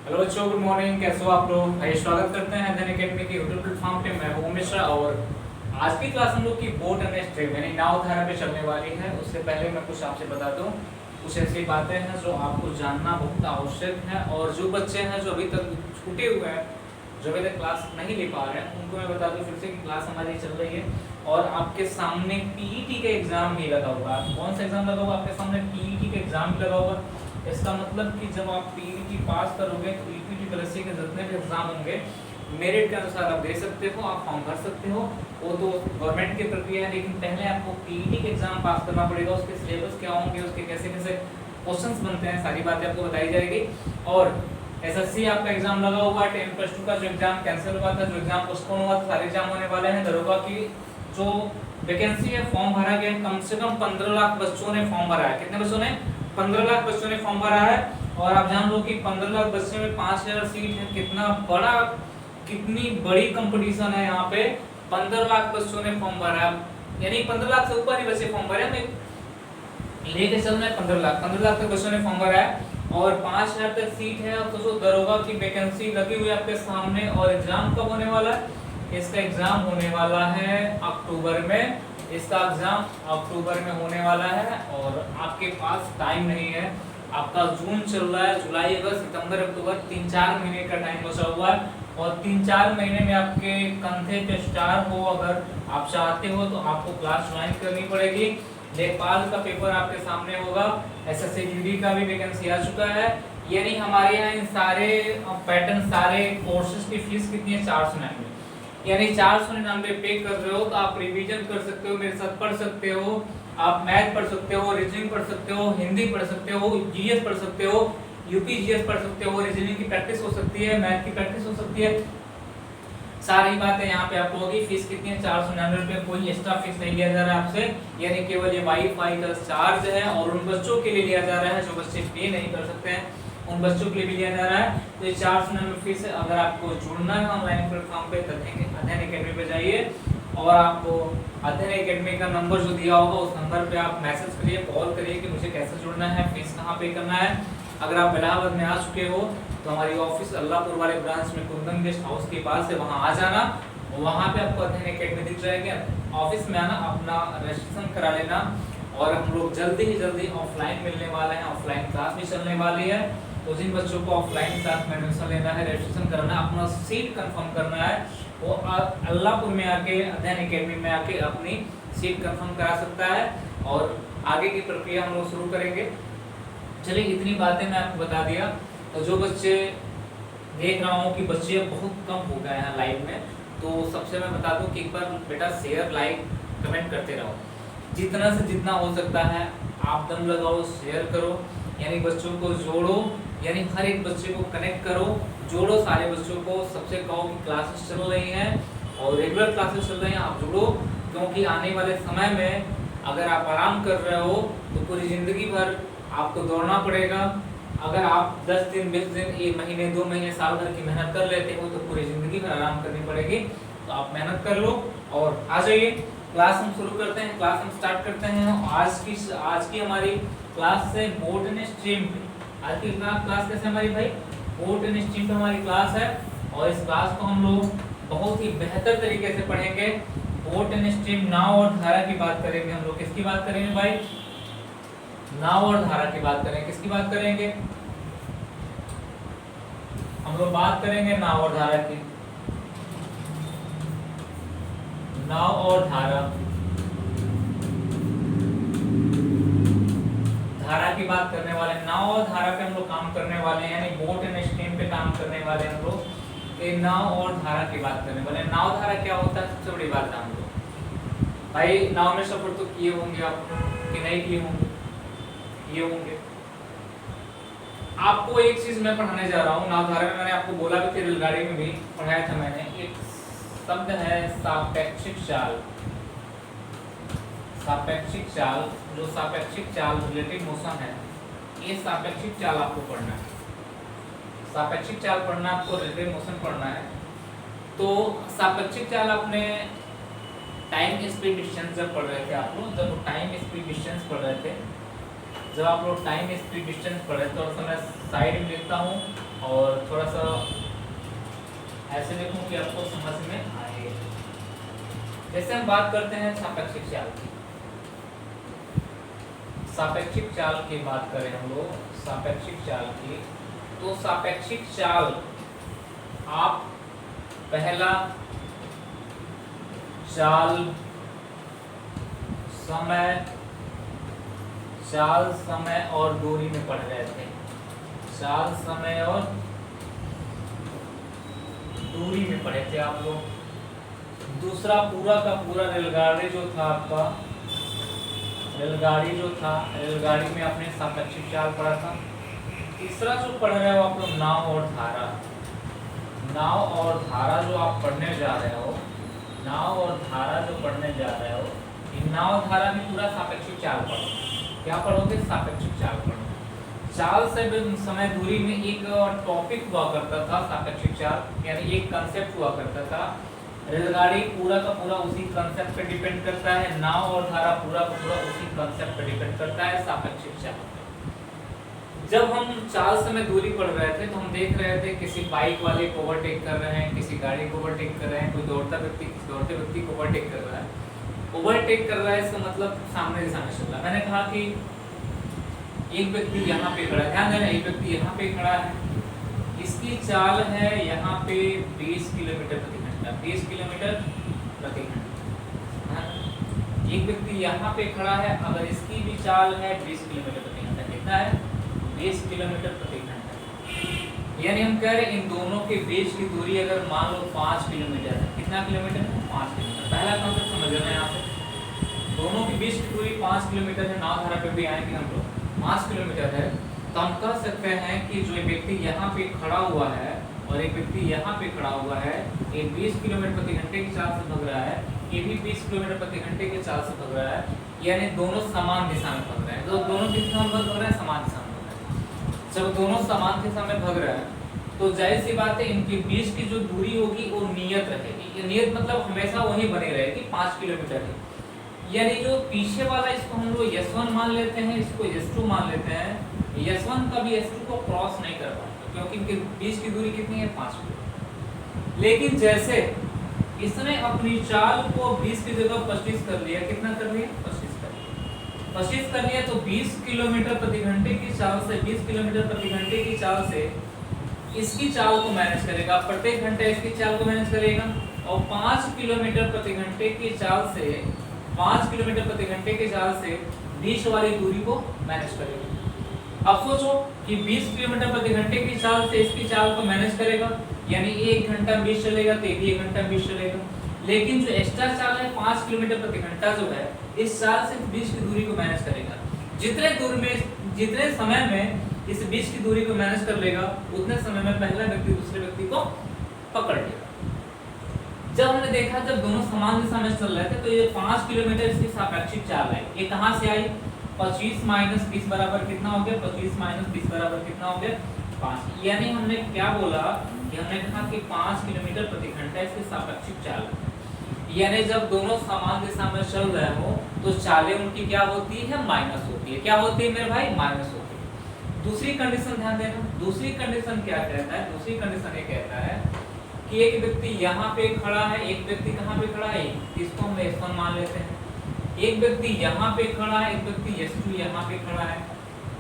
Hello बच्चों, good morning. कैसे हो आप लोग? भाई स्वागत करते हैं अध्ययन अकेडमी के यूट्यूब प्लेटफॉर्म पे। मैं हूं मिश्रा और आज की क्लास हम लोग की बोट एंड स्ट्रीम यानी नाव धारा पे चलने वाली है। उससे पहले मैं कुछ आपसे बता दूं, कुछ ऐसी बातें हैं जो आपको जानना बहुत आवश्यक है। और जो बच्चे हैं जो अभी तक छूटे हुए हैं, जो अभी तक क्लास नहीं ले पा रहे हैं, उनको मैं बता दूं फिर से कि क्लास हमारी चल रही है और आपके सामने पीईटी का एग्जाम भी लगा हुआ है। कौन सा एग्जाम लगा हुआ? आपके सामने पीईटी का एग्जाम भी लगा हुआ। इसका मतलब कि जब आप पीईटी पास करोगे तो ईपीटी प्लस के जितने भी एग्जाम होंगे मेरिट के अनुसार आप दे सकते हो, आप फॉर्म भर सकते हो। वो तो गवर्नमेंट की प्रक्रिया है, लेकिन पहले आपको पीईटी के एग्जाम पास करना पड़ेगा। उसके सिलेबस क्या होंगे, उसके कैसे कैसे क्वेश्चंस बनते हैं, सारी बातें आपको बताई जाएगी। और एसएससी आपका एग्जाम लगा हुआ है, 10+2 का जो एग्जाम कैंसिल हुआ था, जो एग्जाम पोस्टपोन हुआ था, सारे एग्जाम होने वाले हैं। दरोगा की जो वैकेंसी है, फॉर्म भरा गया, कम से कम 15 लाख बच्चों ने फॉर्म भरा है। कितने बच्चों ने? 15 लाख बच्चों ने फॉर्म भरा है। और आप जान लो कि 15 लाख बच्चों में 5000 सीट है। कितनी बड़ी कंपटीशन है यहाँ पे। 15 लाख बच्चों ने फॉर्म भरा है, यानी 15 लाख से ऊपर ही बच्चे फॉर्म भरे हैं। लेके चल रहे हैं 15 लाख तक बच्चों ने फॉर्म भरा है और 5000 तक सीट है। तो जो दरोगा की वैकेंसी लगी हुई है आपके सामने। और एग्जाम कब होने वाला है? इसका एग्जाम होने वाला है अक्टूबर में। इसका एग्जाम अक्टूबर में होने वाला है और आपके पास टाइम नहीं है। आपका जून चल रहा है, जुलाई, अगस्त, सितंबर, अक्टूबर, 3-4 महीने का टाइम बचा हुआ है। और 3-4 महीने में आपके कंधे पे स्टार हो, अगर आप चाहते हो तो आपको क्लास ज्वाइन करनी पड़ेगी। लेखपाल का पेपर आपके सामने होगा। एसएससी जीडी का भी वैकेंसी आ चुका है। यानी हमारे यहाँ इन सारे पैटर्न, सारे कोर्सेज की फीस कितनी है? 499। यानी 499 पे कर रहे हो तो आप रिवीजन कर सकते हो, मेरे साथ पढ़ सकते हो, आप मैथ पढ़ सकते हो, रीजनिंग पढ़ सकते हो, हिंदी पढ़ सकते हो, जीएस पढ़ सकते हो, यूपी जीएस पढ़ सकते हो, रीजनिंग की प्रैक्टिस हो सकती है, मैथ की प्रैक्टिस हो सकती है। सारी बातें यहाँ पे आपको होगी। फीस कितनी है? 499 रुपये। कोई एक्स्ट्रा फीस नहीं लिया जा रहा है आपसे, यानी केवल ये वाईफाई का चार्ज है। और उन बच्चों के लिए लिया जा रहा है जो बच्चे पे नहीं कर सकते हैं, उन बच्चों के लिए भी लिया जा रहा है। तो ये 499 फीस है। अगर आपको जुड़ना है ऑनलाइन प्लेटफॉर्म पे तो अध्ययन अकेडमी पे जाइए और आपको अध्ययन अकेडमी का नंबर जो दिया होगा उस नंबर पे आप मैसेज करिए, कॉल करिए कि मुझे कैसे जुड़ना है, फीस कहाँ पे करना है। अगर आप इलाहाबाद में आ चुके हो तो हमारी ऑफिस अल्लाहपुर वाले ब्रांच में कुंदन गेस्ट हाउस के पास है, वहाँ आ जाना। वहाँ पे आपको अध्ययन अकेडमी दिख जाएगा। ऑफिस में आना, अपना रजिस्ट्रेशन करा लेना। और हम लोग जल्दी ही जल्दी ऑफलाइन मिलने वाले हैं, ऑफलाइन क्लास भी चलने वाली है। तो जिन बच्चों को ऑफलाइन क्लास में एडमिशन लेना है, रजिस्ट्रेशन करना है, अपना सीट कंफर्म करना है, वो अल्लाहपुर में आके अध्ययन अकेडमी में आके अपनी सीट कंफर्म करा सकता है। और आगे की प्रक्रिया हम लोग शुरू करेंगे। चलिए, इतनी बातें मैं आपको बता दिया। तो जो बच्चे देख रहा हूँ कि बच्चे बहुत कम हो गए हैं लाइव में, तो सबसे मैं बता दूं कि एक बार बेटा शेयर, लाइक, कमेंट करते रहो। जितना से जितना हो सकता है आप दम लगाओ, शेयर करो, यानी बच्चों को जोड़ो, यानी हर एक बच्चे को कनेक्ट करो, जोड़ो सारे बच्चों को। सबसे कहो कि क्लासेस चल रही हैं और रेगुलर क्लासेस चल रही हैं, आप जुड़ो। क्योंकि आने वाले समय में अगर आप आराम कर रहे हो तो पूरी ज़िंदगी भर आपको दौड़ना पड़ेगा। अगर आप 10 दिन, 20 दिन, 1 महीने, 2 महीने, साल भर की मेहनत कर लेते हो तो पूरी ज़िंदगी भर आराम करनी पड़ेगी। तो आप मेहनत कर लो और आ जाइए। क्लास हम शुरू करते हैं, क्लास हम स्टार्ट करते हैं। आज की हमारी क्लास से बोट एंड स्ट्रीम पे। आज की क्लास कैसे हमारी भाई? बोट एंड स्ट्रीम पे हमारी क्लास है। और इस क्लास को हम लोग बहुत ही बेहतर तरीके से पढ़ेंगे। बोट एंड स्ट्रीम, नाव और धारा की बात करेंगे हम लोग। किसकी बात करेंगे भाई? नाव और धारा की बात करेंगे। किसकी बात करेंगे? हम लोग बात करेंगे नाव और धारा की। नाव और धारा, धारा की बात करने वाले। नाव और धारा पे हम लोग काम करने वाले हैं, यानी बोट एंड स्ट्रीम पे काम करने वाले हम लोग। ये नाव और धारा की बात करने वाले। नाव धारा क्या होता है, सबसे बड़ी बात जान लो भाई। नाव में सफर तो किए होंगे आप कि नहीं किए होंगे? ये होंगे। आपको एक चीज मैं पढ़ाने जा रहा हूँ नाव धारा में। मैंने आपको बोला भी, रेलगाड़ी में भी पढ़ाया था मैंने। एक शब्द है सापेक्षिक चाल। सापेक्षिक चाल, जो सापेक्षिक चाल रिलेटिव मोशन है, ये सापेक्षिक चाल आपको पढ़ना है। सापेक्षिक चाल पढ़ना आपको, रिलेटिव मोशन पढ़ना है। तो सापेक्षिक चाल आपने टाइम स्पीड डिस्टेंस जब पढ़ रहे थे आप लोग, जब टाइम स्पीड डिस्टेंस पढ़ रहे थे, जब आप लोग टाइम स्पीड डिस्टेंस पढ़े तो मैं साइड में लिखता हूँ और थोड़ा सा ऐसे लिखूं कि आपको समझ में आए। जैसे हम बात करते हैं सापेक्षिक चाल की, सापेक्षिक चाल की बात करें हम लोग सापेक्षिक चाल की, तो सापेक्षिक चाल आप पहला चाल समय और दूरी में पढ़ रहे थे, चाल समय और दूरी में पढ़े थे आप लोग। दूसरा पूरा का पूरा रेलगाड़ी जो था आपका, रेलगाड़ी जो था, रेलगाड़ी में आपने सापेक्षिक चाल पढ़ा था। तीसरा जो पढ़ रहे हो आप लोग नाव और धारा, नाव और धारा जो आप पढ़ने जा रहे हो, नाव और धारा जो पढ़ने जा रहे हो, ये नाव धारा भी पूरा सापेक्षिक चाल पढ़ो। क्या पढ़ोगे? सापेक्षिक चाल पढ़ो। चाल से समय दूरी में एक टॉपिक हुआ करता था सापेक्षिक चाल, यानी एक कंसेप्ट हुआ करता था। रेलगाड़ी पूरा का पूरा उसी कंसेप्ट पे डिपेंड करता है, नाव और धारा पूरा का पूरा उसी कंसेप्ट पे डिपेंड करता है, सापेक्षिक चाल। जब हम चाल समय दूरी पढ़ रहे थे तो हम देख रहे थे किसी बाइक वाले को ओवरटेक कर रहे हैं, किसी गाड़ी को ओवरटेक कर रहे हैं, कोई दौड़ता व्यक्ति किसी दौड़ते व्यक्ति को ओवरटेक कर रहा है। ओवरटेक कर रहा है इसका मतलब सामने दिशा में चल रहा है। मैंने कहा कि एक व्यक्ति यहाँ पे खड़ा है, ध्यान देना, एक व्यक्ति यहाँ पे खड़ा है, इसकी चाल है यहाँ पे 20 किलोमीटर प्रति घंटा, 20 किलोमीटर प्रति घंटा। एक व्यक्ति यहाँ पे खड़ा है, अगर इसकी भी चाल है 20 किलोमीटर प्रति घंटा, कितना है? 20 किलोमीटर प्रति घंटा। यानी हम कह रहे हैं इन दोनों के बीच की दूरी अगर मान लो 5 किलोमीटर है, कितना किलोमीटर है? 5 किलोमीटर। पहला कॉन्सेप्ट समझ लेना है यहाँ पे, दोनों के बीच की दूरी 5 किलोमीटर है। नाव धारा पे भी आएंगे हम लोग, 5 किलोमीटर है, तो हम कह सकते हैं कि जो व्यक्ति यहाँ पे खड़ा हुआ है और एक व्यक्ति यहाँ पे खड़ा हुआ है, ये 20 किलोमीटर प्रति घंटे की चाल से भग रहा है, ये भी 20 किलोमीटर प्रति घंटे की चाल से भग रहा है, यानी दोनों समान दिशा में भग रहे हैं। तो दोनों किस दिशा में भग रहे हैं? समान दिशा में भग रहे हैं। जब दोनों समान दिशा में भग रहे हैं तो जाहिर सी बात है इनके बीच की जो दूरी होगी वो नियत रहेगी। ये नियत मतलब हमेशा वही बनी रहेगी, 5 किलोमीटर है। यानी जो पीछे वाला इसको हम लोग S1 मान लेते हैं, इसको S2 मान लेते हैं, S1 कभी S2 को क्रॉस नहीं कर पाता क्योंकि इनके बीच की दूरी कितनी है? 5 किलोमीटर। लेकिन जैसे इसने अपनी चाल को 20 की जगह 25 कर लिया, कितना कर लिया? 25 कर लिया। 25 कर लिया तो 20 किलोमीटर प्रति घंटे की चाल से, 20 किलोमीटर प्रति घंटे की चाल से इसकी चाल को मैनेज करेगा, प्रत्येक घंटे इसकी चाल को मैनेज करेगा, और 5 किलोमीटर प्रति घंटे की चाल से, 5 किलोमीटर प्रति घंटे की चाल से बीच वाली दूरी को मैनेज करेगा। अब सोचो कि 20 किलोमीटर प्रति घंटे की चाल से इसकी चाल को मैनेज करेगा, यानी 1 घंटा 20 चलेगा तो ये भी 1 घंटा 20 चलेगा। लेकिन जो एक्स्ट्रा चाल है 5 किलोमीटर प्रति घंटा जो है, इस चाल से बीच की दूरी को मैनेज करेगा। जितने समय में इस बीच की दूरी को मैनेज कर लेगा, उतने समय में पहला व्यक्ति दूसरे व्यक्ति को पकड़ लेगा। जब हमने देखा जब दोनों समान दिशा में चल रहे थे तो ये 5 किलोमीटर इसकी सापेक्षिक चाल है। ये कहाँ से आई? 25 माइनस 20 बराबर कितना हो गया? 25 माइनस 20 बराबर कितना हो गया? 5। यानी हमने क्या बोला कि हमने कहा कि 5 किलोमीटर प्रति घंटा इसकी सापेक्षिक चाल है। यानी जब दोनों समान दिशा में चल रहे हो तो चालें उनकी क्या होती है? माइनस होती है। क्या होती है मेरे भाई? माइनस होती है। दूसरी कंडीशन ध्यान देना, दूसरी कंडीशन क्या कहता है? दूसरी कंडीशन ये कहता है कि एक व्यक्ति यहाँ पे खड़ा है, एक व्यक्ति कहाँ पे खड़ा है? इसको हम S1 मान लेते हैं। एक व्यक्ति यहाँ पे खड़ा है, एक व्यक्ति S2 यहाँ पे खड़ा है।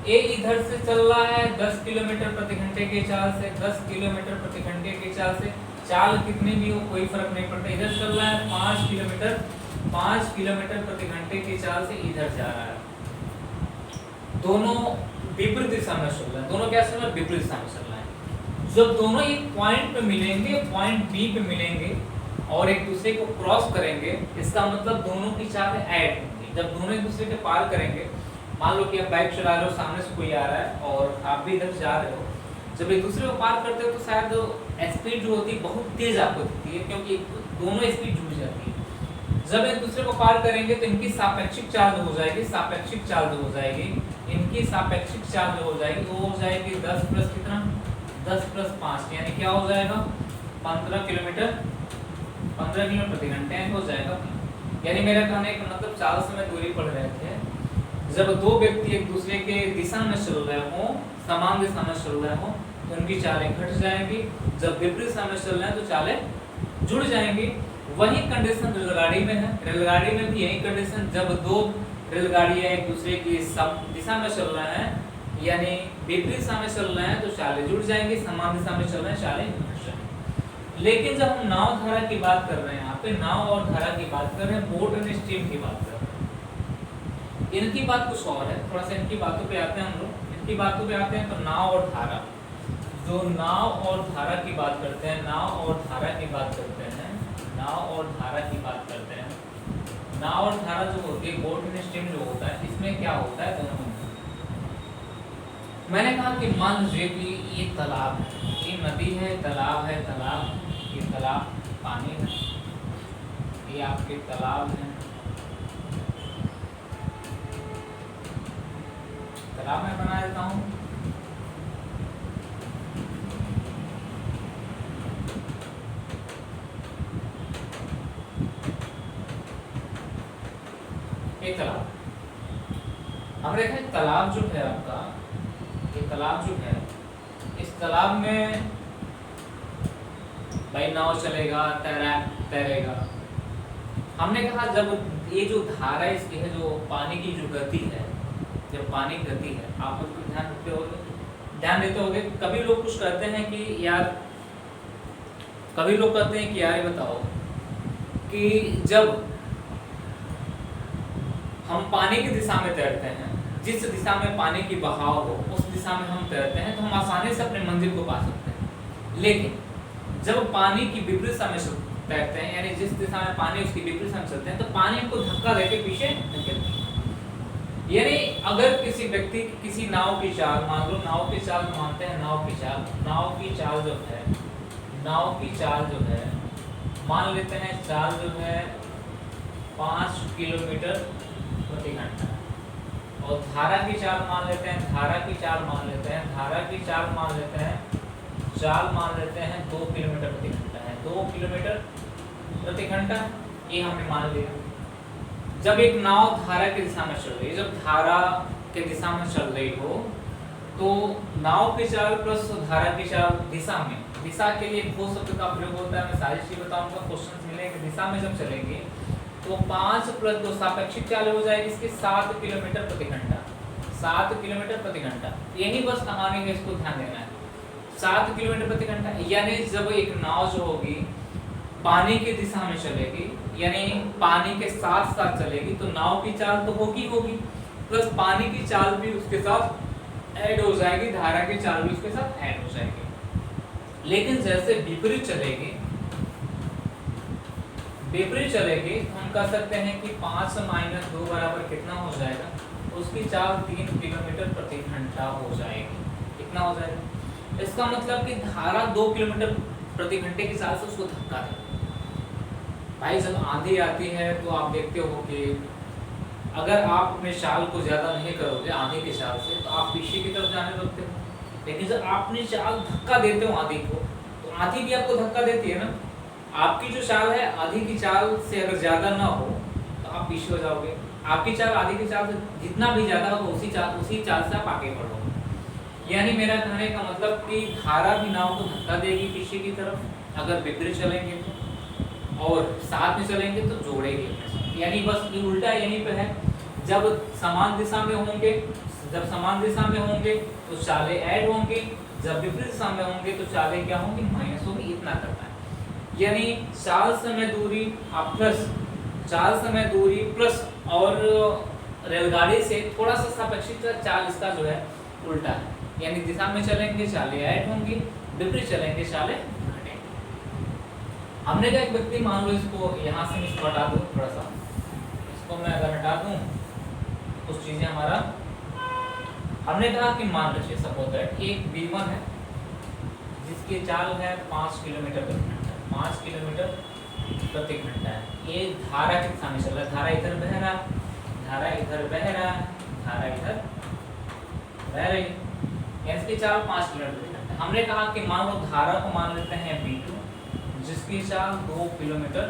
ए इधर से चल रहा है 10 किलोमीटर प्रति घंटे की चाल से, 10 किलोमीटर प्रति घंटे की चाल से, चाल कितनी भी हो कोई फर्क नहीं पड़ता। इधर चल रहा है 5 किलोमीटर प्रति घंटे की चाल से इधर जा रहा है। दोनों विपरीत दिशा में चल रहा है, दोनों क्या चल रहा है? विपरीत दिशा में चल रहा है। जब दोनों एक पॉइंट पे मिलेंगे, पॉइंट बी पे मिलेंगे और एक दूसरे को क्रॉस करेंगे, इसका मतलब दोनों की चालें ऐड होंगी। जब दोनों एक दूसरे के पार करेंगे, मान लो कि आप बाइक चला रहे हो, सामने से कोई आ रहा है और आप भी इधर जा रहे हो, जब एक दूसरे को पार करते हो तो शायद स्पीड जो होती है बहुत तेज आपको दिखती है क्योंकि दोनों स्पीड जुड़ जाती है। जब एक दूसरे को पार करेंगे तो इनकी सापेक्षिक चाल जो हो जाएगी, सापेक्षिक चाल जो हो जाएगी, इनकी सापेक्षिक चाल जो हो जाएगी वो हो जाएगी 10 प्लस कितना? 10 प्लस 5 यानी क्या हो जाएगा? 15 किलोमीटर प्रति घंटे हो जाएगा। यानी मेरा कहने का मतलब चाल समय दूरी पढ़ रहे थे, जब दो व्यक्ति एक दूसरे के दिशा में चल रहे हो, समान दिशा में चल रहे हो, तो उनकी चालें घट जाएंगी। जब विपरीत दिशा में चल रहे हैं तो चालें जुड़ जाएंगी। वही कंडीशन रेलगाड़ी में है। रेलगाड़ी में भी यही कंडीशन, जब दो रेलगाड़ियां एक दूसरे की दिशा में चल रहे हैं यानी विपरीत दिशा में चल रहे हैं तो चालें जुड़ जाएंगी, समान दिशा में चल रहे हैं चालें घट जाएंगी। लेकिन जब हम नाव धारा की बात कर रहे हैं, यहाँ पे नाव और धारा की बात कर रहे हैं, बोट एंड स्ट्रीम की बात कर रहे हैं, इनकी बात कुछ और है। थोड़ा सा इनकी बातों पे आते हैं हम लोग। इनकी बातों पे आते हैं तो नाव और धारा, जो नाव और धारा की बात करते हैं, नाव और धारा की बात करते हैं, नाव और धारा की बात करते हैं। नाव और धारा जो होती है, बोट एंड स्ट्रीम जो होता है, इसमें क्या होता है दोनों में। मैंने कहा कि मान लीजिए कि ये तालाब है, ये नदी है, तालाब है, तालाब, ये तालाब पानी है, ये आपके तालाब है, तालाब में बना देता हूँ। एक तालाब हमने देखा, तालाब जो है आपका, ये तालाब जो है, इस तालाब में भाई नाव चलेगा, तैरेगा। हमने कहा जब ये जो धारा इसकी है, जो पानी की जो गति है, जब पानी गति है, आप उसको ध्यान देते होगे। कभी लोग कुछ कहते हैं कि यार, कभी लोग कहते हैं कि यार ये बताओ कि जब हम पानी की दिशा में तैरते हैं, जिस दिशा में पानी की बहाव हो उस दिशा में हम तैरते हैं तो हम आसानी से अपने मंजिल को पा सकते हैं। लेकिन जब पानी की विपरीत दिशा में तैरते हैं, यानी जिस दिशा में पानी उसकी विपरीत दिशा में चलते हैं, तो पानी हमको धक्का देके पीछे धकेलती है। यानी अगर किसी व्यक्ति किसी नाव की चाल, मान लो नाव की चाल मानते हैं, नाव की चाल जो है, नाव की चाल जो है, मान लेते हैं चाल जो है 5 किलोमीटर प्रति घंटा, और धारा की चाल मान लेते हैं, धारा की चाल मान लेते हैं, धारा की चाल मान लेते हैं, चाल मान लेते हैं 2 किलोमीटर प्रति घंटा है, 2 किलोमीटर प्रति घंटा, ये हमने मान लिया। जब एक नाव धारा की दिशा में चल रही है, जब धारा के दिशा में चल रही हो, तो नाव की चाल प्लस धारा की चाल दिशा में, दिशा के लिए भू शब्द का प्रयोग होता है। मैं सारी चीज बताऊंगा, क्वेश्चन मिलेंगे। दिशा में जब चलेंगे तो 5 + 2 सापेक्षिक चाल हो जाएगी इसकी 7 किलोमीटर प्रति घंटा, 7 किलोमीटर प्रति घंटा। यही बस कहानी है, इसको ध्यान देना है, 7 किलोमीटर प्रति घंटा। यानी जब एक नाव जो होगी पानी की दिशा में चलेगी, यानी पानी के साथ साथ चलेगी, तो नाव की चाल तो होगी प्लस पानी की चाल भी उसके साथ ऐड हो जाएगी, धारा की चाल भी उसके साथ ऐड हो जाएगी। लेकिन जैसे विपरीत चलेगी, हम कह सकते हैं कि 5 - 2 बराबर कितना हो जाएगा, उसकी चाल 3 किलोमीटर प्रति घंटा हो जाएगी। कितना हो जाएगा? इसका मतलब कि धारा 2 किलोमीटर प्रति घंटे की चाल से उसको धक्का दे। भाई जब आंधी आती है तो आप देखते हो कि अगर आप अपने चाल को ज़्यादा नहीं करोगे आंधी की चाल से, तो आप पीछे की तरफ जाने लगते हो। लेकिन जब आप अपनी चाल धक्का देते हो आंधी को, तो आंधी भी आपको धक्का देती है ना। आपकी जो चाल है आधी की चाल से अगर ज़्यादा ना हो तो आप पीछे हो जाओगे। आपकी चाल आधी की चाल से जितना भी ज़्यादा हो तो उसी चाल से आप आगे बढ़ोगे। यानी मेरा कहने का मतलब कि धारा भी नाव को धक्का देगी पीछे की तरफ अगर विपरीत चलेंगे तो, और साथ में चलेंगे तो जोड़ेंगे। यानी बस ये उल्टा यहीं पे है, जब समान दिशा में होंगे तो चालें ऐड होंगी, जब विपरीत दिशा में होंगे तो चालें क्या होंगी, माइनस होंगी। इतना करना है। यानी चाल समय दूरी प्लस और रेलगाड़ी से थोड़ा सा सापेक्षिक चाल इसका जो है उल्टा है। यानी दिशा में चलेंगे चालें ऐड होंगी, विपरीत चलेंगे चालें घटेंगी। हमने कहा एक व्यक्ति, मान लो इसको यहाँ से इसको हटा दूँ, थोड़ा सा इसको मैं अगर हटा दूँ कुछ चीज़ें हमारा, हमने कहा कि मान लीजिए सपोज दैट एक B1 है जिसकी चाल है 5 किलोमीटर प्रति घंटा, 5 किलोमीटर प्रति घंटा है। ये धारा के दिशा में चल रहा है, धारा इधर बह रहा है, धारा इधर बह रहा है, धारा इधर बह रही है। इसकी चाल 5 किलोमीटर प्रति घंटा। हमने कहा कि मान लो धारा को मान लेते हैं B2 जिसकी चाल 2 किलोमीटर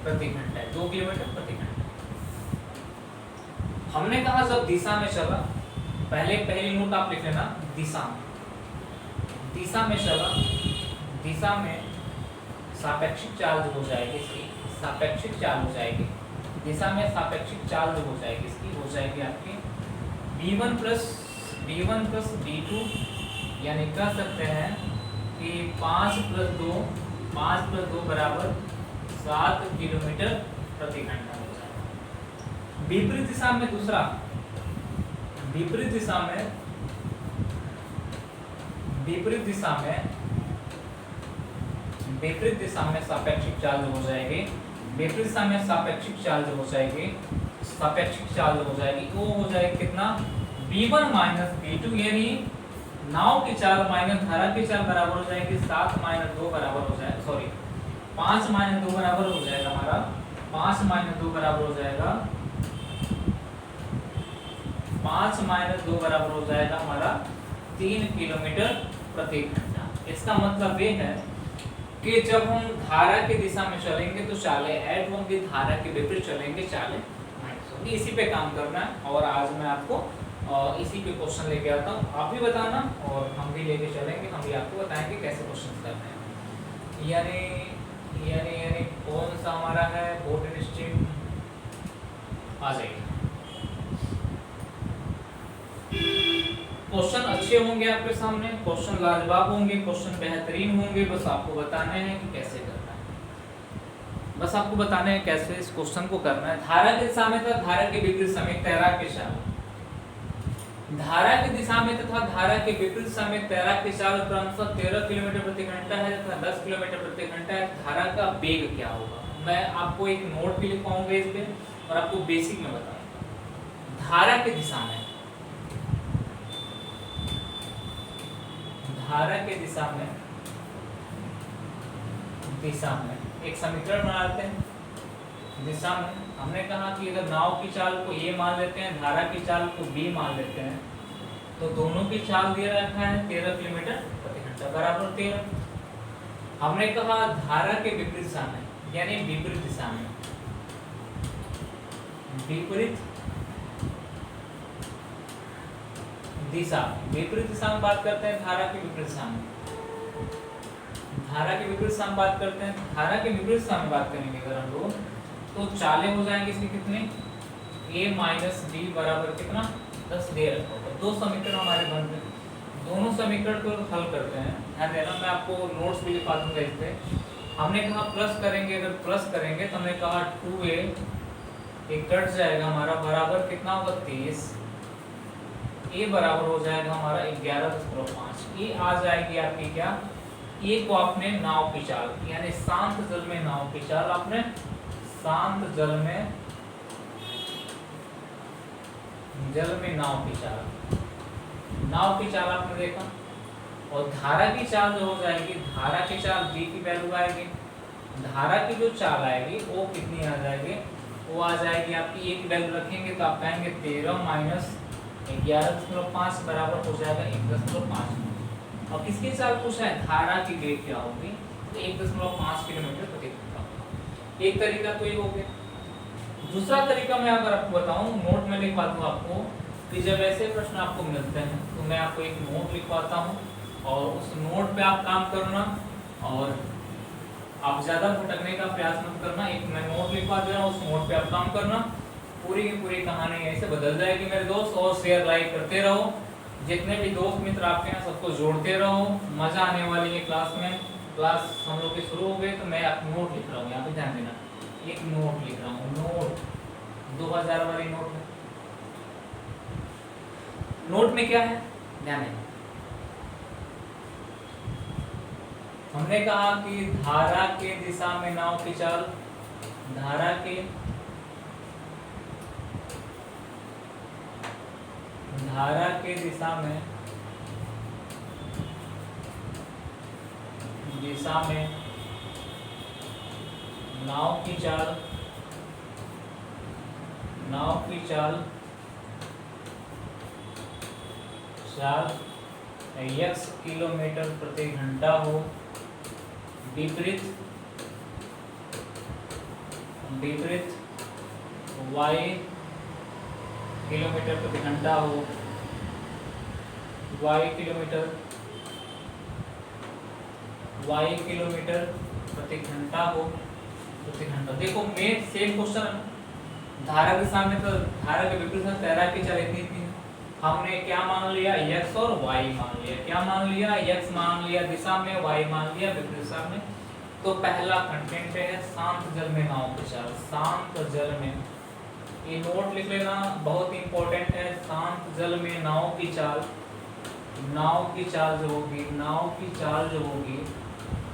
प्रति घंटा है, 2 किलोमीटर प्रति घंटा। हमने कहा जब दिशा में चला, पहली नोट आप लिख लेना, दिशा में चला, दिशा में सापेक्षिक चाल हो जाएगी इसकी, सापेक्षिक चाल हो जाएगी, दिशा में सापेक्षिक चाल हो जाएगी इसकी, हो जाएगी आपकी b1 प्लस b2, यानी कह सकते हैं कि 5 प्लस 2 बराबर 7 किलोमीटर प्रति घंटा हो जाएगा। विपरीत दिशा में दूसरा, विपरीत दिशा में सापेक्षिक चाल हो जाएगी, विपरीत दिशा में सापेक्षिक चाल हो जाएगी, सापेक्षिक चाल हो जाएगी, वो हो जाएगी कितना b1 माइनस b2, यानी नाव की चाल माइनस धारा की चाल बराबर हो जाएगी 7 माइनस 2 बराबर हो जाएगा, सॉरी 5 माइनस 2 बराबर हो जाएगा हमारा, 5 माइनस 2 बराबर हो जाएगा, 5 माइनस 2 बराबर हो जाएगा हमारा 3 किलोमीटर प्रति घंटा। इसका मतलब ये है कि जब हम धारा की दिशा में चलेंगे तो चाले ऐड होंगे, धारा के विपरीत चलेंगे चाले माइनस होंगी। इसी पे काम करना है और आज मैं आपको इसी पे क्वेश्चन लेके आता हूँ, आप भी बताना और हम भी लेके चलेंगे, हम भी आपको बताएंगे कैसे क्वेश्चन करने हैं। यानी कौन सा हमारा है बोट एंड स्ट्रीम, आ जाइए। क्वेश्चन अच्छे होंगे आपके सामने, क्वेश्चन लाजवाब होंगे, क्वेश्चन बेहतरीन होंगे, बस आपको बताने हैं कि कैसे करना है, बस आपको बताने हैं कैसे इस क्वेश्चन को करना है। धारा के दिशा में था, धारा के विपरीत समय तैराक की चाल, धारा की दिशा में तथा धारा के विपरीत समय तैराक की चाल क्रमशः 13 किलोमीटर प्रति घंटा है तथा 10 किलोमीटर प्रति घंटा है। धारा का वेग क्या होगा, मैं आपको एक नोट भी लिखवाऊंगा इस पे और आपको बेसिक में बताऊंगा। धारा की दिशा में, धारा के दिशा में एक समीकरण बना लेते हैं। दिशा में हमने कहा कि अगर नाव की चाल को a मान लेते हैं, धारा की चाल को b मान लेते हैं, तो दोनों की चाल दे रखा है 13 किलोमीटर प्रति घंटा बराबर 13। हमने कहा धारा के विपरीत दिशा में, यानी विपरीत दिशा में, विपरीत दिशा, विपरीत दिशा में बात करते हैं, धारा के विपरीत दिशा में, धारा के विपरीत दिशा में बात करते हैं, धारा के विपरीत दिशा में बात करेंगे अगर हम लोग तो चालें हो जाएंगे इसके कितने, a माइनस b बराबर कितना 10 दे रखा होगा। दो समीकरण हमारे बन रहे हैं, दोनों समीकरण को हल करते हैं, ध्यान देना, मैं आपको नोट्स भी लिखा दूंगा इस पे। हमने कहा प्लस करेंगे, अगर प्लस करेंगे तो हमने कहा 2a एक कट जाएगा हमारा, बराबर कितना होगा 23, a बराबर हो जाएगा हमारा 11.5, ये आ जाएगी आपकी क्या, ये को आपने नाव की चाल, यानी शांत जल में नाव की चाल, आपने शांत जल में नाव की चाल, नाव की चाल आपने देखा। और धारा की चाल जो हो जाएगी, धारा की चाल b की वैल्यू आएगी, धारा की जो चाल आएगी वो कितनी आ जाएगी, वो आ जाएगी आपकी एक वैल्यू रखेंगे तो आप कहेंगे 13 माइनस 11.5 बराबर हो जाएगा 1.5। और किसकी चाल पूछा है, धारा की वेग क्या होगी, तो 1.5 किलोमीटर प्रति घंटा। एक तरीका तो ये हो गया। दूसरा तरीका मैं अगर आपको बताऊं, नोट में लिखवा दूं आपको कि जब ऐसे प्रश्न आपको मिलते हैं तो मैं आपको एक नोट लिखवाता हूं और उस नोट पे आप काम करना और आप ज़्यादा भटकने का प्रयास मत करना। एक मैं नोट लिखवा दे रहा हूँ, उस नोट पे आप काम करना, पूरी की पूरी कहानी ऐसे बदल जाएगी मेरे दोस्त। और शेयर लाइक करते रहो, जितने भी दोस्त मित्र आपके हैं सबको जोड़ते रहो, मज़ा आने वाली है क्लास में। क्लास हम लोग की शुरू हो गई तो मैं आप नोट लिख रहा हूँ, यहाँ पे ध्यान देना, एक नोट लिख रहा हूँ, नोट 2000 वाली नोट है। नोट में क्या है ध्यान देना, हमने कहा कि धारा के दिशा में नाव की चाल, धारा के दिशा में नाव की चाल x किलोमीटर प्रति घंटा हो, विपरीत y किलोमीटर प्रति घंटा हो, y किलोमीटर y किलोमीटर प्रति घंटा हो, प्रति घंटा। देखो मेन सेम क्वेश्चन है, धारा के सामने तो धारा के विपरीत में तैराक की चाल इतनी थी, हमने क्या मान लिया x और y मान लिया, क्या मान लिया x मान लिया दिशा में, y मान लिया विपरीत दिशा में। तो पहला कंटेंट है शांत जल में नाव की चाल, शांत जल में, ये नोट लिख लेना बहुत इंपॉर्टेंट है, शांत जल में नाव की चाल, नाव की चाल जो होगी, नाव की चाल जो होगी,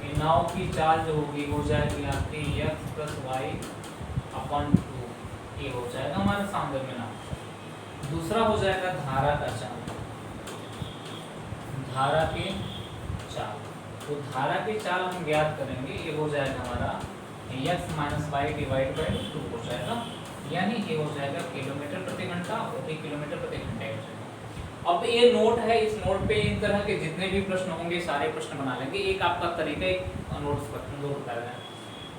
ये नाव की चाल जो होगी हो जाएगी आपकी x प्लस वाई अपन 2, ये हो जाएगा हमारा शांत जल में नाव। दूसरा हो जाएगा धारा का चाल, धारा की चाल, तो धारा की चाल हम ज्ञात करेंगे, ये हो जाएगा हमारा x minus y divide by 2 हो जाएगा, यानी ये हो जाएगा किलोमीटर प्रति घंटा और 1 किलोमीटर प्रति घंटे हो जाएगा। अब ये नोट है, इस नोट पे इन तरह के जितने भी प्रश्न होंगे सारे प्रश्न बना लेंगे, एक आपका तरीका एक नोट्स पर नोट बता रहे हैं।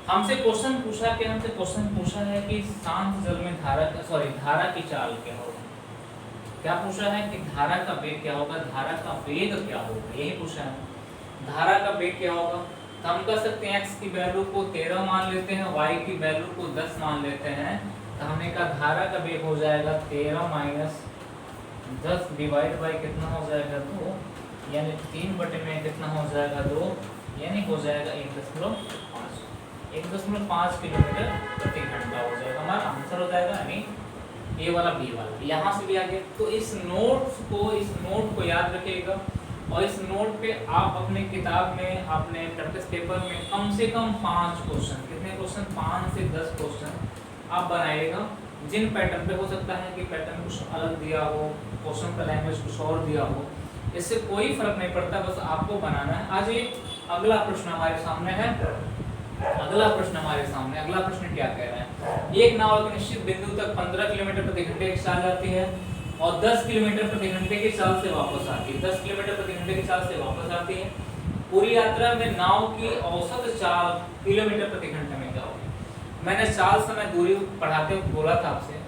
हमसे क्वेश्चन पूछा कि हमसे क्वेश्चन पूछा है कि शांत जल में धारा धारा की चाल क्या होगी, क्या पूछा है कि धारा का वेग क्या होगा, धारा का वेग क्या होगा, यही पूछा है, धारा का वेग क्या होगा। तो हम कह सकते हैं x की वैल्यू को 13 मान लेते हैं, y की वैल्यू को 10 मान लेते हैं, तो हमने कहा धारा का वेग हो जाएगा 13 माइनस 10 डिवाइड बाई कितना हो जाएगा 2, यानी 3 बटे में कितना हो जाएगा 2, यानी हो जाएगा 1.5, 1.5 किलोमीटर प्रति घंटा हो जाएगा, हमारा आंसर हो जाएगा, यानी ए वाला बी वाला यहाँ से भी आ गया। तो इस नोट को याद रखिएगा, और इस नोट पे आप अपने किताब में, अपने प्रैक्टिस पेपर में कम से कम 5 क्वेश्चन, कितने क्वेश्चन, 5 से 10 क्वेश्चन आप बनाइएगा, जिन पैटर्न पे हो सकता है कि पैटर्न कुछ अलग दिया हो, क्वेश्चन का लैंग्वेज कुछ और दिया हो, इससे कोई फर्क नहीं पड़ता, बस आपको बनाना है। आज एक अगला प्रश्न हमारे सामने है, अगला प्रश्न क्या कह रहा है, एक नाव एक निश्चित बिंदु तक 15 किलोमीटर प्रति घंटे की चाल जाती है और 10 किलोमीटर प्रति घंटे की चाल से वापस आती है, 10 किलोमीटर प्रति घंटे की चाल से वापस आती है। पूरी यात्रा में नाव की औसत चाल किलोमीटर प्रति घंटे में क्या होगी। मैंने चाल समय दूरी पढ़ाते हुए बोला था आपसे,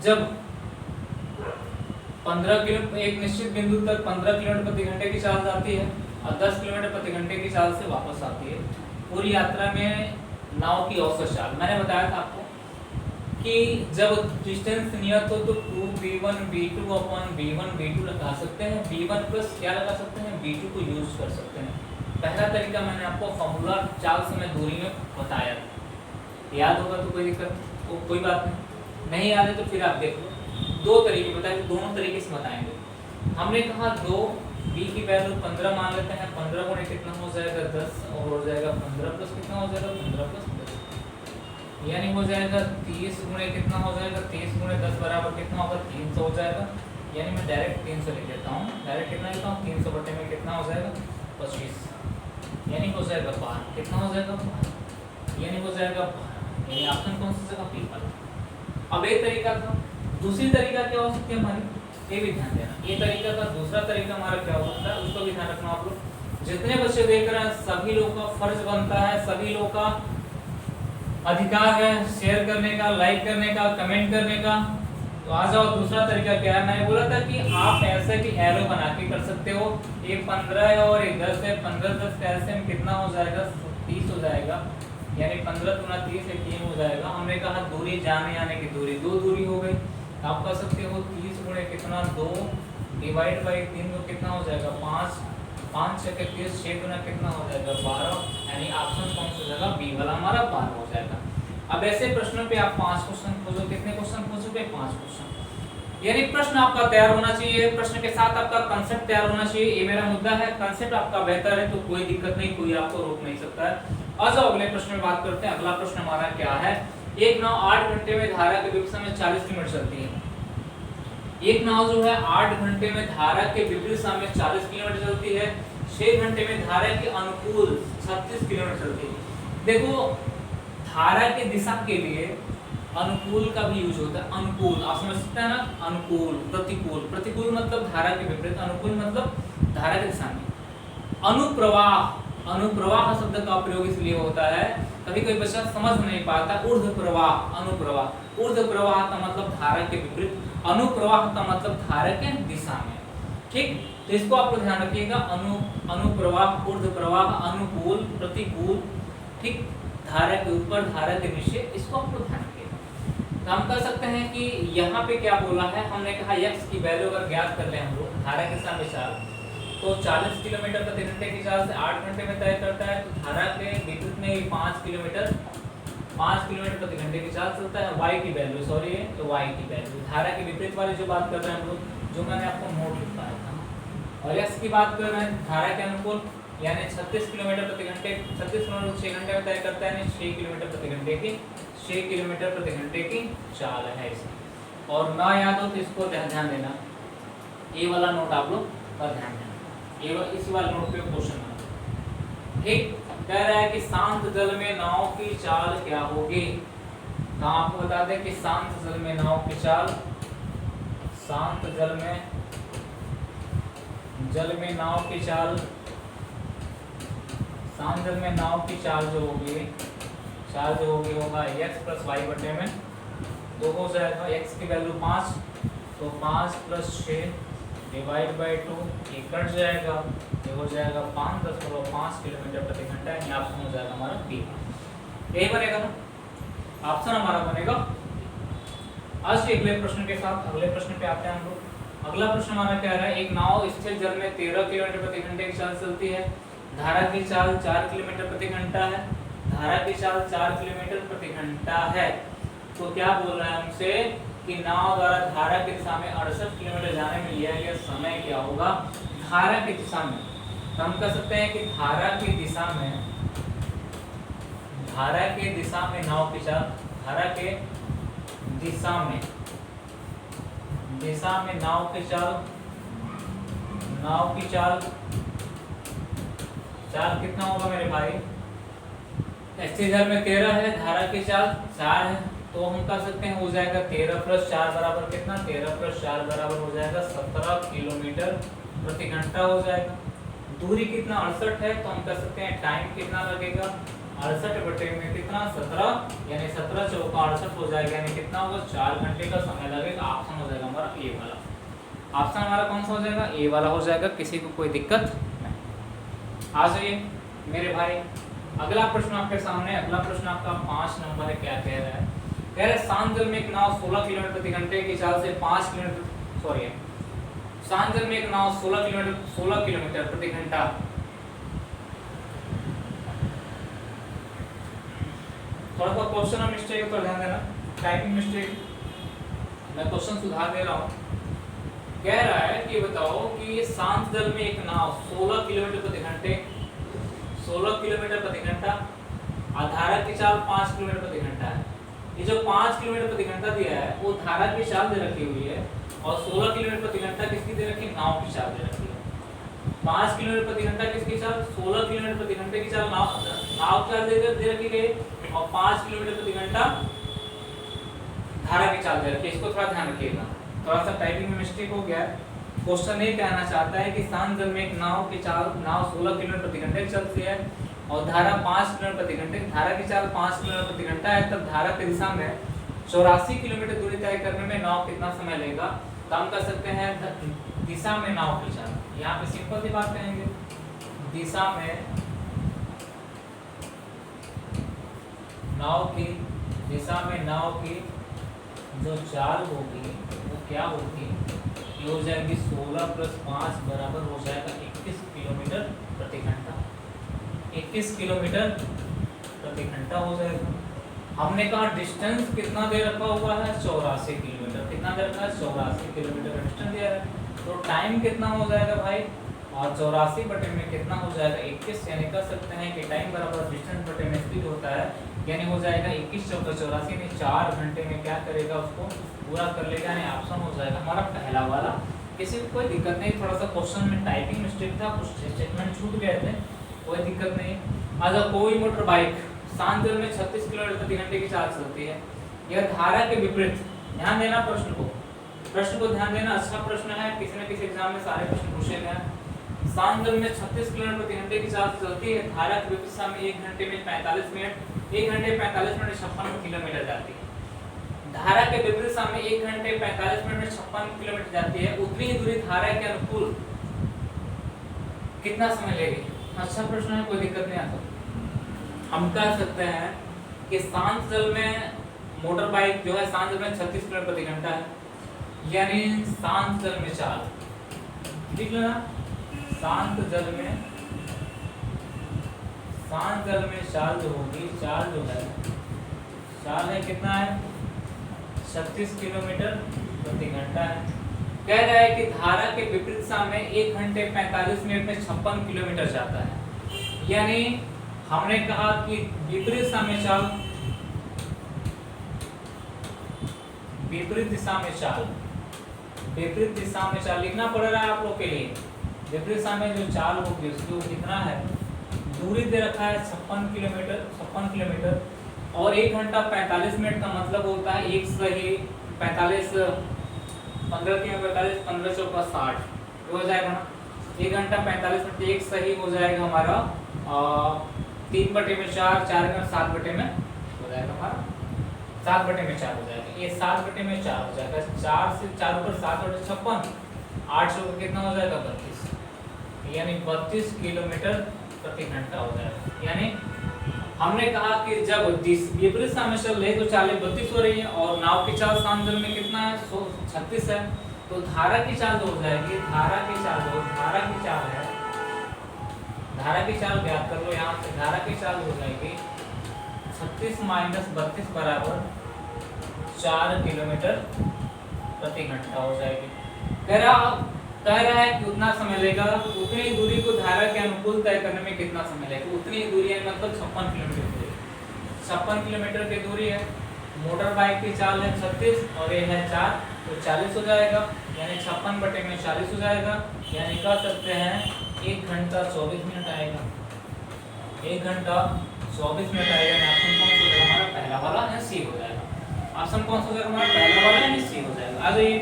जब 15 किलो एक निश्चित बिंदु तक 15 किलोमीटर प्रति घंटे की चाल जाती है और 10 किलोमीटर प्रति घंटे की चाल से वापस आती है, पूरी यात्रा में नाव की औसत चाल, मैंने बताया था आपको कि जब डिस्टेंस नियत हो तो 2v1 v2 upon v1 v2 लगा सकते हैं, v1 प्लस क्या लगा सकते हैं, v2 को यूज कर सकते हैं। पहला तरीका मैंने आपको फॉर्मूला चाल समय दूरी में बताया था, याद होगा तो कोई दिक्कत कोई बात नहीं याद है तो फिर आप देख लो, 2 तरीके बताए, दोनों तरीके से बताएंगे। हमने कहा 2 b की वैल्यू 15 मान लेते हैं, 15 गुणे कितना हो जाएगा 10 और हो जाएगा 15 प्लस कितना हो जाएगा 15 प्लस 10, यानी हो जाएगा 30 गुणे कितना हो जाएगा 30 गुणे 10 बराबर कितना होगा 300 हो जाएगा, यानी मैं डायरेक्ट 300 लिख देता हूँ, डायरेक्ट कितना लिखता हूँ 300 बटे में कितना हो जाएगा 25, यानी हो जाएगा 12, कितना हो जाएगा 12, यानी हो जाएगा 12, यानी ऑप्शन कौन सा जगह पी वाला। अब एक तरीका था, दूसरी तरीका क्या हो सकती है हमारी, ये भी ध्यान देना, ये तरीका का दूसरा तरीका हमारा क्या हो सकता है, उसको भी ध्यान रखना आप लोग। जितने बच्चे देख रहे हैं सभी लोग का फर्ज बनता है, सभी लोग का अधिकार है शेयर करने का, लाइक करने का, कमेंट करने का। तो आ जाओ, दूसरा तरीका क्या है, मैंने बोला था कि आप ऐसे भी एरो बना के कर सकते हो, ये 15 है और ये 10 है, 15 10 का ऐसे में कितना हो जाएगा 30 हो जाएगा, यानी 15 गुना 30 है 3 हो जाएगा। हमने कहा दूरी जाने आने की दूरी 2 दूरी हो गई, आप कर सकते हो 30 गुणे कितना 2 डिवाइड बाई 3 तो कितना हो जाएगा 5, 5 6 30, 6 गुना कितना हो जाएगा 12, यानी ऑप्शन कौन सा जगह बी वाला हमारा 12 हो जाएगा। अब ऐसे प्रश्नों पे आप 5 क्वेश्चन खोजो, कितने क्वेश्चन खोजोगे 5 क्वेश्चन, यानी प्रश्न आपका तैयार होना चाहिए, प्रश्न के साथ आपका कांसेप्ट तैयार होना चाहिए, ये मेरा मुद्दा है। कांसेप्ट आपका बेहतर है तो कोई दिक्कत नहीं, कोई आपको रोक नहीं सकता है। आ जाओ अगले प्रश्न में बात करते हैं। अगला प्रश्न हमारा क्या है, एक नाव 8 घंटे में धारा के विपरीत में 40 किलोमीटर चलती है। एक नाव जो है 8 घंटे में धारा के विपरीत दिशा में 40 किलोमीटर चलती है, 6 घंटे में धारा के अनुकूल 36 किलोमीटर चलती है। देखो धारा के दिशा के लिए अनुकूल का भी यूज होता है, अनुकूल आप समझ सकते हैं ना, अनुकूल प्रतिकूल, प्रतिकूल मतलब धारा के विपरीत, अनुकूल मतलब धारा की दिशा में। अनुप्रवाह, अनुप्रवाह शब्द का प्रयोग इसलिए होता है, कभी कोई बच्चा समझ नहीं पाता, ऊर्ध्व प्रवाह, अनुप्रवाह, ऊर्ध्व प्रवाह का मतलब धारा के विपरीत, अनुप्रवाह का मतलब धारा के दिशा में, ठीक। तो तो इसको आप लोग ध्यान रखिएगा, अनुप्रवाह, ऊर्ध्व प्रवाह, अनुकूल, प्रतिकूल, ठीक, धारा के ऊपर, धारा के नीचे, इसको आप लोग ध्यान रखिएगा। तो हम कर सकते हैं कि यहाँ पे क्या बोला है, हमने कहा x की वैल्यू अगर ज्ञात कर ले हम लोग, धारा के साथ चाल, तो 40 किलोमीटर प्रति घंटे की चाल से 8 घंटे में तय करता है। तो धारा के विद्युत में 5 किलोमीटर प्रति घंटे की चाल चलता है। y की वैल्यू, सॉरी, तो y की वैल्यू, धारा के विपरीत वाली जो बात कर रहे हैं हम लोग, जो मैंने आपको नोट लिखवाया था, और x की बात कर रहे हैं धारा के अनुकूल, यानी 36 किलोमीटर प्रति घंटे, 36 किलोमीटर 6 घंटे में तय करता है, 6 किलोमीटर प्रति घंटे की चाल है इसकी। और ना याद हो तो इसको ध्यान देना, ये वाला नोट आप लोग का ध्यान देना, ये इसी वाले नोट पे क्वेश्चन है, ठीक। कह रहा है कि शांत जल में नाव की चाल क्या होगी। तो आपको बता दें कि शांत जल में नाव की चाल, शांत जल में नाव की चाल, शांत जल में नाव की चाल जो होगी होगा x प्लस वाई बटे में 2 हो जाएगा। x की वैल्यू 5, तो 5 प्लस 6 डिवाइड बाई 2, ये कट जाएगा, ये हो जाएगा 5.5 किलोमीटर प्रति घंटा, यानी ऑप्शन हो जाएगा हमारा बी। यही बनेगा ना, ऑप्शन हमारा बनेगा। आज के अगले प्रश्न के साथ अगले प्रश्न पे आते हैं हम लोग। अगला प्रश्न हमारा क्या रहा है, एक नाव स्थिर जल में 13 किलोमीटर प्रति घंटे की चाल चलती है, धारा की चाल 4 किलोमीटर प्रति घंटा है, धारा की चाल 4 किलोमीटर प्रति घंटा है। तो क्या बोल रहा है हमसे कि नाव द्वारा धारा की दिशा में 68 किलोमीटर जाने में लिया गया समय क्या होगा, धारा की दिशा में। तो हम कह सकते हैं कि धारा की दिशा में नाव की चाल, धारा के दिशा में नाव की चाल कितना होगा मेरे भाई, स्थिर जल में 13 है, धारा की चाल 4 है, तो हम कह सकते हैं हो जाएगा 13 प्लस 4 बराबर कितना, 13 प्लस 4 बराबर हो जाएगा 17 किलोमीटर प्रति घंटा हो जाएगा। दूरी कितना 68 है, तो हम कह सकते हैं टाइम कितना लगेगा, 68 बटे में कितना 17, यानी 17 चौका 68 हो जाएगा, यानी कितना होगा 4 घंटे का समय लगेगा। ऑप्शन हो जाएगा हमारा ए वाला, ऑप्शन हमारा कौन सा हो जाएगा, ए वाला हो जाएगा। किसी को कोई दिक्कत नहीं। आ जाइए मेरे भाई, अगला प्रश्न आपके सामने, अगला प्रश्न आपका 5 नंबर है। क्या कह रहा है, कह रहा है शांत जल में एक नाव 16 किलोमीटर प्रति घंटे की चाल से 5 किलोमीटर, सॉरी, शांत जल में एक नाव 16 किलोमीटर प्रति घंटा, थोड़ा सा क्वेश्चन में मिस्टेक है तो ध्यान देना, टाइपिंग मिस्टेक, मैं क्वेश्चन सुधार दे रहा हूँ। कह रहा है कि बताओ कि शांत जल में एक नाव 16 किलोमीटर प्रति घंटा, धारा की चाल 5 किलोमीटर प्रति घंटा है। ये जो 5 किलोमीटर प्रति घंटा दिया है वो धारा की चाल दे रखी हुई है, और 16 किलोमीटर प्रति घंटा किसकी दे रखी है, नाव की चाल दे रखी है। 5 किलोमीटर प्रति घंटा किसकी चाल, 16 किलोमीटर प्रति घंटे की चाल नाव की चाल दे रखी गई, और 5 किलोमीटर प्रति घंटा धारा की चाल दे रखी है। इसको थोड़ा ध्यान रखिएगा, थोड़ा सा टाइपिंग में मिस्टेक हो गया है। क्वेश्चन ये कहना चाहता है कि शांत जल में एक नाव 16 किलोमीटर प्रति घंटे चलती है, और धारा 5 किलोमीटर प्रति घंटे, धारा की चाल 5 किलोमीटर प्रति घंटा है, तब धारा की दिशा में 84 किलोमीटर दूरी तय करने में नाव कितना समय लेगा। तो हम कर सकते हैं दिशा में नाव की चाल, यहाँ पे सिंपल सी बात कहेंगे, दिशा में नाव की जो चाल होगी वो क्या होगी, ये हो जाएगी 16 प्लस 5 बराबर हो जाएगा 21 किलोमीटर प्रति घंटा, 21 किलोमीटर प्रति घंटा हो जाएगा। हमने कहा डिस्टेंस कितना दे रखा हुआ है, 84 किलोमीटर, कितना दे रखा है, 84 किलोमीटर का डिस्टेंस दिया है। तो टाइम कितना हो जाएगा भाई, और 84 बटे में कितना हो जाएगा 21, यानी कह सकते हैं कि टाइम बराबर डिस्टेंस बटे में स्पीड होता है, यानी हो जाएगा 21 चौका 84 में 4 घंटे में क्या करेगा, उसको पूरा कर लेगा, यानी ऑप्शन हो जाएगा हमारा पहला वाला। किसी को कोई दिक्कत नहीं, थोड़ा सा क्वेश्चन में टाइपिंग मिस्टेक था, कुछ स्टेटमेंट छूट गए थे, कोई दिक्कत नहीं। अगर कोई मोटर बाइक शांत जल में 36 किलोमीटर प्रति घंटे की चाल चलती है, यह धारा के विपरीत, ध्यान देना प्रश्न को ध्यान देना, अच्छा प्रश्न है, किसी न किसी एग्जाम में सारे प्रश्न पूछे गए हैं। शांत जल में 36 किलोमीटर प्रति घंटे की चाल चलती है, धारा के विपरीत दिशा में 1 घंटे में 45 मिनट 56 किलोमीटर जाती है। धारा के विपरीत दिशा में 1 घंटे 45 मिनट में 56 किलोमीटर जाती है। उतनी ही दूरी धारा के अनुकूल कितना समय लेगी? अच्छा प्रश्न है, कोई दिक्कत नहीं आता। हम कह सकते हैं कि शांत जल में मोटर बाइक जो है शांत जल में 36 किलोमीटर प्रति घंटा है, यानी शांत जल में चाल, ठीक है ना, शांत जल में चाल जो होगी, चाल जो है, चाल है कितना है, 36 किलोमीटर प्रति घंटा है। कह रहा है कि धारा के विपरीत दिशा में 1 घंटे 45 मिनट में 56 किलोमीटर जाता है। यानी हमने कहा कि विपरीत दिशा में चाल, विपरीत दिशा में चाल लिखना पड़ रहा है आप लोग के लिए। विपरीत दिशा में जो चाल होगी उसको कितना है, दूरी दे रखा है 56 किलोमीटर और 1 घंटा 45 मिनट का मतलब होता है 1 सही 45, 15 की 45, 15 चौका 60 हो जाएगा ना। 1 घंटा 45 मिनट, एक सही हो जाएगा हमारा 3/4, 4 का 7 में हो जाएगा हमारा, 7/4 हो जाएगा, ये 7/4 हो जाएगा। 4 से 4 ऊपर 7 और 56, 8 का कितना हो जाएगा 32, यानी 32 किलोमीटर प्रति घंटा हो जाएगा। यानी हमने कहा कि जब विपरीत दिशा में चल रही तो चालें 32 हो रही है और नाव की चाल शांत जल में कितना है, 36 है, तो धारा की चाल जो हो जाएगी, धारा की चाल ज्ञात कर लो यहाँ से। धारा की चाल हो जाएगी 36 माइनस 32 बराबर 4 किलोमीटर प्रति घंटा हो जाएगी। कह रहा है कि उतना समय लेगा, उतनी दूरी को धारा के अनुकूल तय करने में कितना समय लेगा, उतनी दूरी है मतलब 56 किलोमीटर दूरी, 56 किलोमीटर की दूरी है। मोटर बाइक की चाल है 36 और ये है 4, तो 40 हो जाएगा, यानी 56/40 हो जाएगा, यानी कह सकते हैं 1 घंटा 24 मिनट आएगा, 1 घंटा 24 मिनट आएगा। ऑप्शन कौन सा हो जाएगा हमारा, पहला वाला या सी हो जाएगा। ऑप्शन कौन सा हो जाएगा हमारा, पहला वाला या सी हो जाएगा। आ जाइए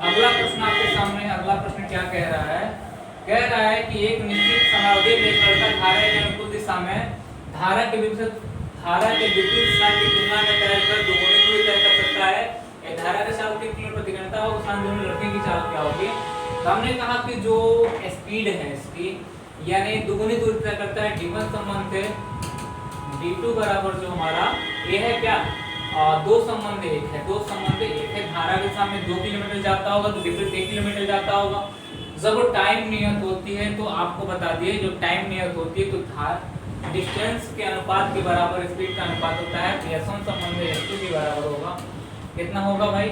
अगला प्रश्न आपके सामने है। अगला प्रश्न क्या कह रहा है, कह रहा है कि एक निश्चित समयावधि में एक लड़का धारा के अनुकूल दिशा में धारा के विपरीत दिशा की तुलना में तैरकर दुगुनी दूरी तय कर सकता है। ये धारा की चाल 3 किलोमीटर प्रति घंटा हो, उस आंदोलन में लड़के की चाल क्या होगी। तो हमने कहा कि जो स्पीड है इसकी, यानी दुगुनी दूरी तय करता है, d1 संबंध से d2 बराबर जो हमारा ये है क्या, 2 संबंध 1 है, 2 संबंध 1 है। धारा के सामने 2 किलोमीटर जाता होगा तो विपरीत 1 किलोमीटर जाता होगा। जब टाइम नियत होती है तो आपको बता दिए, जो टाइम नियत होती है तो धार डिस्टेंस के अनुपात के बराबर स्पीड का अनुपात होता है। s1 संबंध s2 के बराबर होगा, कितना होगा भाई,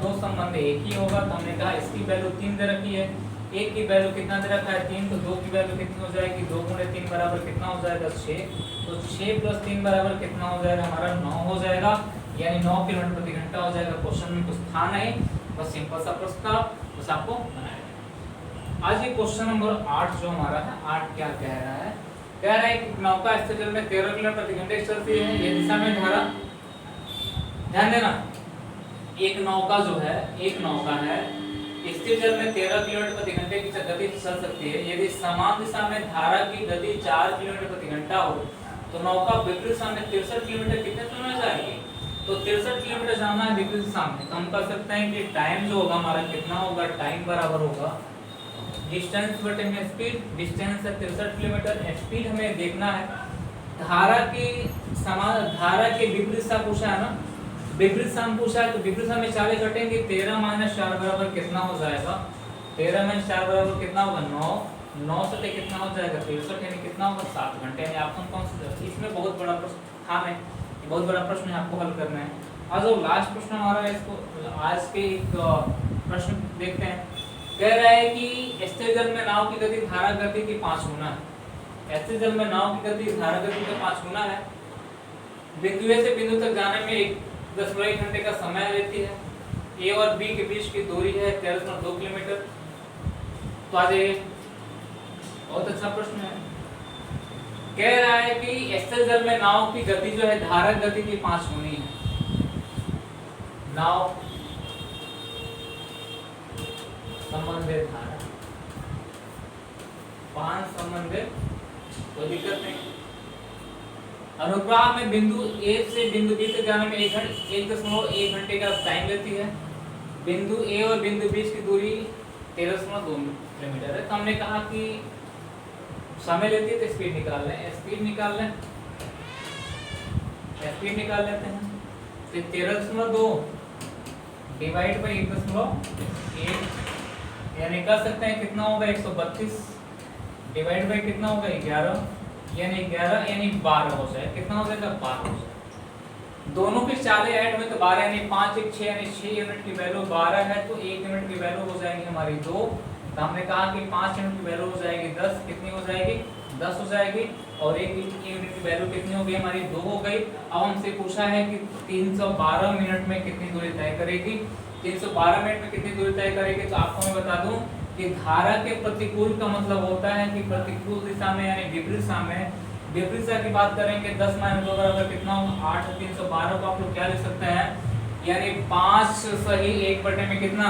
2 संबंध 1 ही होगा। तो हमने कहा इसकी वैल्यू 3 दे रखी है, 1 की वैल्यू कितना दे रखा है 3, तो 2 की वैल्यू कितनी हो जाएगी, 2 × 3 बराबर कितना हो जाएगा 6, तो 6 + 3 बराबर कितना हो जाएगा हमारा 9 हो जाएगा, यानी 9 किलोमीटर प्रति घंटा हो जाएगा। क्वेश्चन में कुछ था नहीं, बस सिंपल सा प्रश्न था, बस आपको बनाया है। आज ये क्वेश्चन नंबर 8 जो हमारा है, 8 क्या कह रहा है, कह रहा है कि नौका स्थिर जल में 13 किलोमीटर प्रति घंटे चलती है, ये दिशा में धारा, ध्यान देना, एक नौका है स्थिर जल में 13 किलोमीटर प्रति घंटे की गति से चल सकती है। यदि समान दिशा में धारा की गति 4 किलोमीटर प्रति घंटा हो तो नौका विपरीत दिशा में 63 किलोमीटर कितने समय में जाएगी, तो 63 किलोमीटर जाना है विपरीत दिशा में। तो हम कह सकते हैं कि टाइम जो होगा हमारा कितना होगा, टाइम बराबर होगा डिस्टेंस बटे में स्पीड। डिस्टेंस है 63 किलोमीटर, स्पीड हमें देखना है। धारा के विपरीत दिशा पूछा है ना, विपरीत दिशा पूछा है तो विपरीत दिशा में 40 घटेंगे, 13 - 4 बराबर कितना हो जाएगा, 13 - 4 बराबर कितना होगा 9, 9 से कितना हो जाएगा 63, यानी कितना होगा 7 घंटे। यानी ऑप्शन कौन सा, इसमें बहुत बड़ा प्रश्न था नहीं, बहुत बड़ा प्रश्न है, आपको हल करना है। आज जो लास्ट प्रश्न हमारा है, इसको आज के एक प्रश्न देखते हैं। कह रहा है कि स्थिर जल में नाव की गति धारा गति की 5 गुना है। स्थिर जल में नाव की गति धारा गति का 5 गुना है। बिंदु ए से बिंदु तक जाने में 10.1 घंटे का समय लेती है। ए और बी के बीच की दूरी है 13.2 किलोमीटर। तो आज बहुत अच्छा प्रश्न है। कह रहा है कि स्थिर जल में नाव की गति जो है धारा गति की 5 गुनी है। नाव संबंधित धारा 5 संबंधित, कोई दिक्कत नहीं। अनुप्रवाह में बिंदु ए से बिंदु बी तक जाने में 1.1 घंटे का टाइम लेती है। बिंदु ए और बिंदु बी की दूरी 13.2 किलोमीटर है। तो हमने कहा कि समय लेती है तो स्पीड निकाल लें, स्पीड निकाल लें, स्पीड निकाल लेते हैं। तो 13.2 डिवाइड बाई 1.1 यानी कर सकते हैं कितना होगा 132 डिवाइड बाई कितना होगा 11 यानी 11 यानी 12 हो जाए, कितना हो जाएगा 12 हो जाए। दोनों की चालें ऐड हुए तो 12 यानी 5 1 6 यानी 6 यूनिट की वैल्यू 12 है तो 1 यूनिट की वैल्यू हो जाएगी हमारी 2। तो हमने कहा कि 5 यूनिट की वैल्यू हो जाएगी 10, कितनी हो जाएगी 10 हो जाएगी और 1 यूनिट की वैल्यू कितनी हो गई हमारी 2 हो गई। अब हमसे पूछा है कि 312 मिनट में कितनी दूरी तय करेगी, 312 मिनट में कितनी दूरी तय करेगी। तो आपको मैं बता दूं कि धारा के प्रतिकूल का मतलब होता है कि प्रतिकूल दिशा में यानी विपरीत दिशा में, विपरीत दिशा की बात करेंगे 10 - 2 बराबर कितना होगा 8। 312 को आप लोग क्या लिख सकते हैं यानी 5 सही 1 बटे में कितना,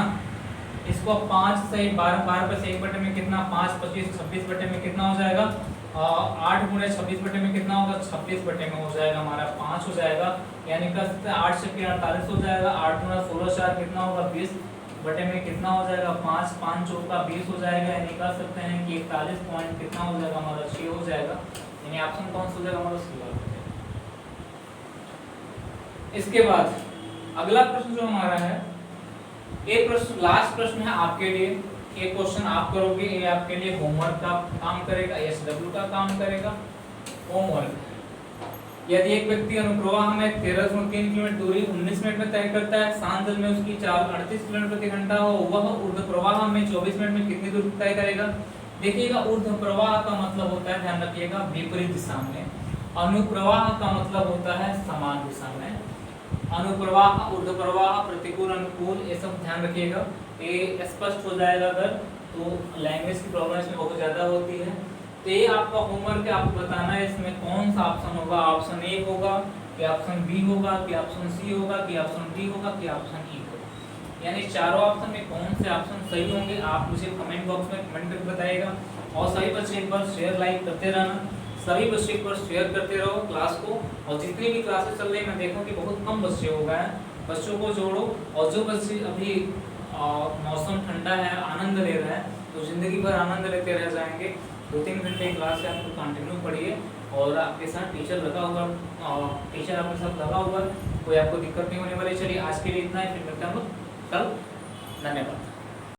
इसको 5 सही 12 12 पे से 1 बटे में कितना 5 25 26 बटे में कितना हो जाएगा 8 गुणे 26 बटे में कितना होगा 26 बटे में हो जाएगा हमारा 5 हो जाएगा। यानी कर सकते हैं 8 से 48 हो जाएगा, 8 गुणा 16 4 कितना होगा 20 बटे में कितना हो जाएगा 5 5 चौका 20 हो जाएगा। यानी कर सकते हैं कि 41 पॉइंट कितना हो जाएगा हमारा 6 हो जाएगा। यानी ऑप्शन कौन सा हो जाएगा हमारा सी। इसके बाद अगला प्रश्न जो हमारा है, एक प्रश्न लास्ट प्रश्न है आपके लिए। एक क्वेश्चन आप करोगे, ये आपके लिए होमवर्क का काम करेगा, एसडब्ल्यू का काम करेगा। होमवर्क, यदि एक व्यक्ति अनुप्रवाह में 13.3 किलोमीटर दूरी 19 मिनट में तय करता है, शांत जल में उसकी चाल 38 किलोमीटर प्रति घंटा हो, वह ऊर्ध्व प्रवाह में 24 मिनट में कितनी दूरी तय करेगा। देखिएगा ऊर्ध्व प्रवाह का मतलब होता है, ध्यान रखिएगा, विपरीत दिशा में। अनुप्रवाह का मतलब होता है समान दिशा में। अनुप्रवाह, ऊर्ध्व प्रवाह, प्रतिकूल, अनुकूल, ये सब ध्यान रखिएगा। ये स्पष्ट हो जाएगा अगर तो लैंग्वेज की प्रॉब्लम इसमें बहुत ज़्यादा होती है। तो ये आपका होमवर्क है, आपको बताना है इसमें कौन सा ऑप्शन होगा। ऑप्शन ए होगा कि ऑप्शन बी होगा कि ऑप्शन सी होगा कि ऑप्शन डी होगा कि ऑप्शन ई होगा। यानी चारों ऑप्शन में कौन से ऑप्शन सही होंगे आप मुझे कमेंट बॉक्स में कमेंट करके बताइएगा। और सभी बच्चे एक बार शेयर लाइक करते रहना, सभी बच्चे एक बार शेयर करते रहो क्लास को। और जितनी भी क्लासेस चल रही है मैं देखूँ कि बहुत कम बच्चे हो गए हैं, बच्चों को जोड़ो। और जो बच्चे अभी मौसम ठंडा है आनंद ले रहे हैं तो ज़िंदगी भर आनंद लेते रह जाएंगे। 2-3 घंटे क्लास से आपको कंटिन्यू पढ़िए और आपके साथ टीचर लगा हुआ, टीचर आपके साथ लगा हुआ, कोई आपको दिक्कत नहीं होने वाली। चलिए आज के लिए इतना ही, फिर मिलते हैं हम लोग कल। धन्यवाद।